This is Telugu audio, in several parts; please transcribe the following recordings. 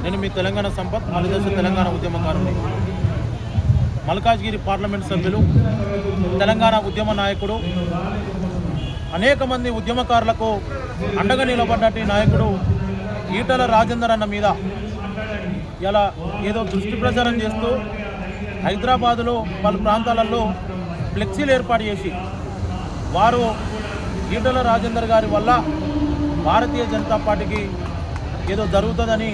నేను మీ తెలంగాణ సంపత్ మలిదశ తెలంగాణ ఉద్యమకారుని, మల్కాజ్గిరి పార్లమెంట్ సభ్యులు, తెలంగాణ ఉద్యమ నాయకుడు, అనేక మంది ఉద్యమకారులకు అండగా నిలబడ్డటి నాయకుడు ఈటల రాజేందర్ అన్న మీద ఇలా ఏదో దృష్టి ప్రచారం చేస్తూ హైదరాబాదులో పలు ప్రాంతాలలో ఫ్లెక్సీలు ఏర్పాటు చేసి వారు ఈటల రాజేందర్ గారి వల్ల భారతీయ జనతా పార్టీకి ఏదో జరుగుతుందని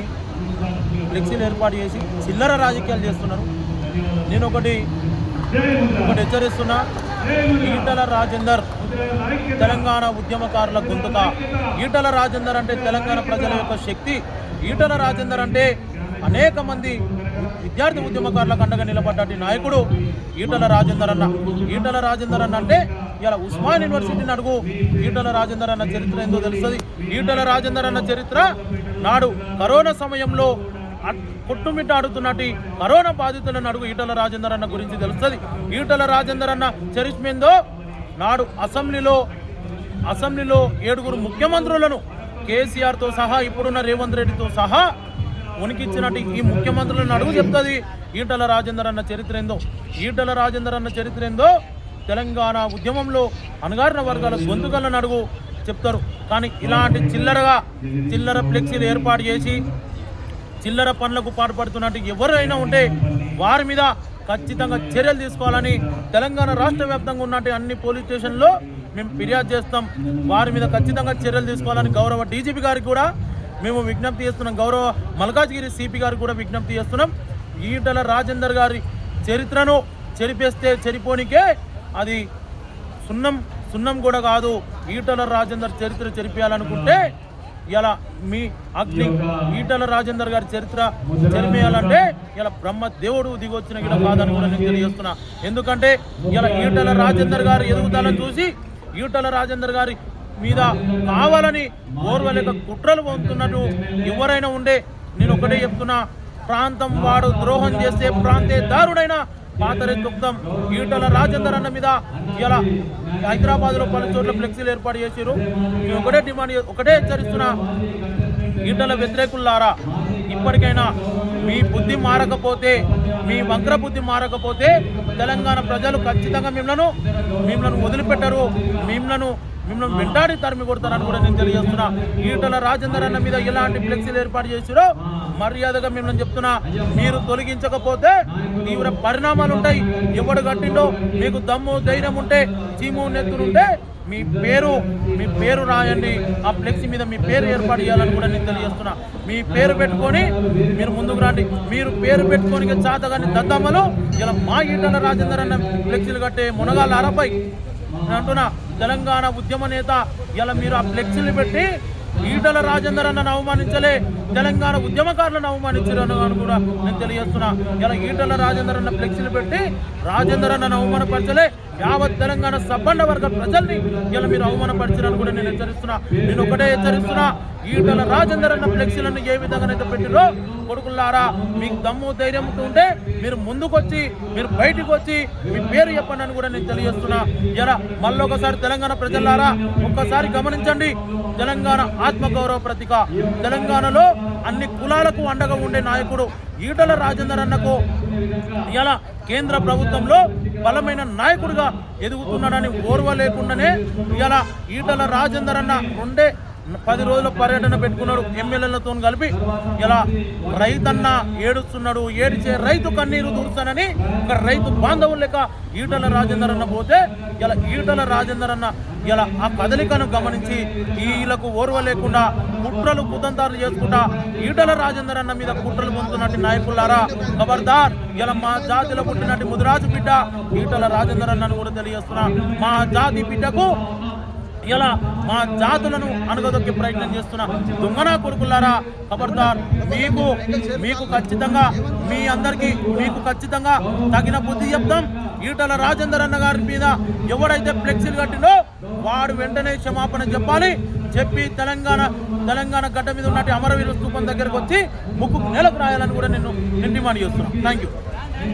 ఫ్లెక్సీలు ఏర్పాటు చేసి చిల్లర రాజకీయాలు చేస్తున్నారు. నేను ఒకటి హెచ్చరిస్తున్నా, ఈటల రాజేందర్ తెలంగాణ ఉద్యమకారుల గొంతుక. ఈటల రాజేందర్ అంటే తెలంగాణ ప్రజల యొక్క శక్తి. ఈటల రాజేందర్ అంటే అనేక మంది విద్యార్థి ఉద్యమకారులకు అండగా నిలబడ్డటి నాయకుడు ఈటల రాజేందర్ అన్న. ఈటల రాజేందర్ అన్న అంటే ఇలా ఉస్మాన్ యూనివర్సిటీని అడుగు, ఈటల రాజేందర్ అన్న చరిత్ర ఏందో తెలుస్తుంది. ఈటల రాజేందర్ అన్న చరిత్ర నాడు కరోనా సమయంలో కొట్టుమిట్టాడుతున్నట్టు కరోనా బాధితులను అడుగు, ఈటల రాజేందర్ అన్న గురించి తెలుస్తుంది. ఈటల రాజేందర్ అన్న చరిత్ర ఏందో నాడు అసెంబ్లీలో 7 ముఖ్యమంత్రులను కేసీఆర్తో సహా ఇప్పుడున్న రేవంత్ రెడ్డితో సహా ఉనికిచ్చినట్టు ఈ ముఖ్యమంత్రులను అడుగు చెప్తుంది ఈటల రాజేందర్ అన్న చరిత్ర ఏందో. ఈటల రాజేందర్ అన్న చరిత్ర ఏందో తెలంగాణ ఉద్యమంలో అణగారిన వర్గాల గొంతుకలను అడుగు చెప్తారు. కానీ ఇలాంటి చిల్లర ఫ్లెక్సీలు ఏర్పాటు చేసి చిల్లర పనులకు పాటుపడుతున్నట్టు ఎవరైనా ఉంటే వారి మీద ఖచ్చితంగా చర్యలు తీసుకోవాలని తెలంగాణ రాష్ట్ర వ్యాప్తంగా ఉన్నట్టు అన్ని పోలీస్ స్టేషన్లో మేము ఫిర్యాదు చేస్తాం. వారి మీద ఖచ్చితంగా చర్యలు తీసుకోవాలని గౌరవ డీజీపీ గారికి కూడా మేము విజ్ఞప్తి చేస్తున్నాం. గౌరవ మల్కాజ్గిరి సిపి గారికి కూడా విజ్ఞప్తి చేస్తున్నాం. ఈటల రాజేందర్ గారి చరిత్రను చెరిపేస్తే చెరిపోనికే అది సున్నం కూడా కాదు. ఈటల రాజేందర్ చరిత్ర చెరిపేయాలనుకుంటే ఇలా మీ అగ్ని ఈటల రాజేందర్ గారి చరిత్ర చెరిపేయాలంటే ఇలా బ్రహ్మదేవుడు దిగొచ్చిన గిడ కాదని కూడా నేను తెలియజేస్తున్నా. ఎందుకంటే ఇలా ఈటల రాజేందర్ గారి ఎదుగుదలను చూసి ఈటల రాజేందర్ గారి మీద కావాలని ఓర్వలేక కుట్రలు పొందుతున్నట్టు ఎవరైనా ఉండే నేను ఒకటే చెప్తున్నా, ప్రాంతం వాడు ద్రోహం చేస్తే ప్రాంతేదారుడైన పాతరెత్తుక్తం. ఈటల రాజేందర్ అన్న మీద ఇలా హైదరాబాద్లో పలు చోట్ల ఫ్లెక్సీలు ఏర్పాటు చేశారు. మేము ఒకటే హెచ్చరిస్తున్నా, ఈటల వ్యతిరేకులారా, ఇప్పటికైనా మీ బుద్ధి మారకపోతే, మీ వక్ర బుద్ధి మారకపోతే తెలంగాణ ప్రజలు ఖచ్చితంగా మిమ్మల్ని వదిలిపెట్టరు, మిమ్మల్ని వెంటాడి తరిమి కొడతారని కూడా నేను తెలియజేస్తున్నా. ఈటల రాజేందర్ అన్న మీద ఎలాంటి ఫ్లెక్సీలు ఏర్పాటు చేసిరో మర్యాదగా మిమ్మల్ని చెప్తున్నా, మీరు తొలగించకపోతే తీవ్ర పరిణామాలు ఉంటాయి. ఎవడు కట్టిండో మీకు దమ్ము ధైర్యం ఉంటే, చీము నెత్తునుంటే మీ పేరు రాయండి. ఆ ఫ్లెక్సీ మీద మీ పేరు ఏర్పాటు చేయాలని కూడా నేను తెలియజేస్తున్నా. మీ పేరు పెట్టుకొని మీరు ముందుకు రండి. మీరు పేరు పెట్టుకొని చాతగాని దద్దమ్మలు ఇలా మా ఈటల రాజేందర్ అన్న ఫ్లెక్సీలు కట్టే మునగాళ్ళ అరపై అంటున్నా. తెలంగాణ ఉద్యమ నేత ఇలా మీరు ఆ ఫ్లెక్సీలు పెట్టి ఈటల రాజేందర్ అన్నను అవమానించలే, తెలంగాణ ఉద్యమకారులను అవమానించారు అని కూడా నేను తెలియజేస్తున్నా. ఇలా ఈటల రాజేందర్ అన్న ఫ్లెక్సీలు పెట్టి రాజేందర్ అన్నను అవమానపరచలే, యావత్ తెలంగాణ సబ్బండ వర్గ ప్రజల్ని ఇలా మీరు అవమానపరిచారని కూడా నేను హెచ్చరిస్తున్నా. నేను ఒకటే హెచ్చరిస్తున్నా, ఈటల రాజేందర్ అన్న ఫ్లెక్సీలను ఏ విధంగానైతే పెట్టిరో కొడుకులారా, మీకు దమ్ము ధైర్యం ఉంటే మీరు ముందుకొచ్చి మీరు బయటికి వచ్చి మీ పేరు చెప్పండి అని కూడా నేను తెలియజేస్తున్నా. ఇలా మళ్ళొకసారి తెలంగాణ ప్రజలారా ఒక్కసారి గమనించండి, తెలంగాణ ఆత్మగౌరవ ప్రతీక, తెలంగాణలో అన్ని కులాలకు అండగా ఉండే నాయకుడు ఈటల రాజేందర్ అన్నకు ఇలా కేంద్ర ప్రభుత్వంలో బలమైన నాయకుడిగా ఎదుగుతున్నాడని ఓర్వ లేకుండానే ఇలా ఈటల రాజేందర్ అన్న 10 రోజుల పర్యటన పెట్టుకున్నాడు ఎమ్మెల్యేలతో కలిపి. ఇలా రైతన్న ఏడుస్తున్నాడు, ఏడిచే రైతు కన్నీరు దూరుస్తానని ఒక రైతు బాంధవులు లెక్క ఈటల రాజేందర్ అన్న పోతే ఇలా ఈటల రాజేందర్ అన్న ఇలా ఆ కదలికను గమనించి వీళ్ళకు ఓర్వ లేకుండా కుట్రలు కుతంత్రాలు చేసుకుంటా ఈటల రాజేందర్ అన్న మీద కుట్రలు పొందుతున్నట్టు నాయకులారా ఖబర్దార్. ఇలా మా జాతిలో పుట్టినట్టు ముదిరాజు బిడ్డ ఈటల రాజేందర్ అన్నను కూడా తెలియజేస్తున్నా. మా జాతి బిడ్డకు ఇలా మా జాతులను అణగదొక్కే ప్రయత్నం చేస్తున్న దొంగనా కొడుకులారా ఖబర్దార్. మీకు ఖచ్చితంగా మీ అందరికీ మీకు ఖచ్చితంగా తగిన బుద్ధి చెప్తాం. ఈటల రాజేందర్ అన్న గారి మీద ఎవడైతే ఫ్లెక్సీలు కట్టిండో వాడు వెంటనే క్షమాపణ చెప్పి తెలంగాణ గడ్డ మీద ఉన్నట్టు అమరవీరుల స్తూపం దగ్గరకు వచ్చి ముక్కు నెలకు రాయాలని కూడా నేను డిమాండ్ చేస్తున్నాను. Thank you.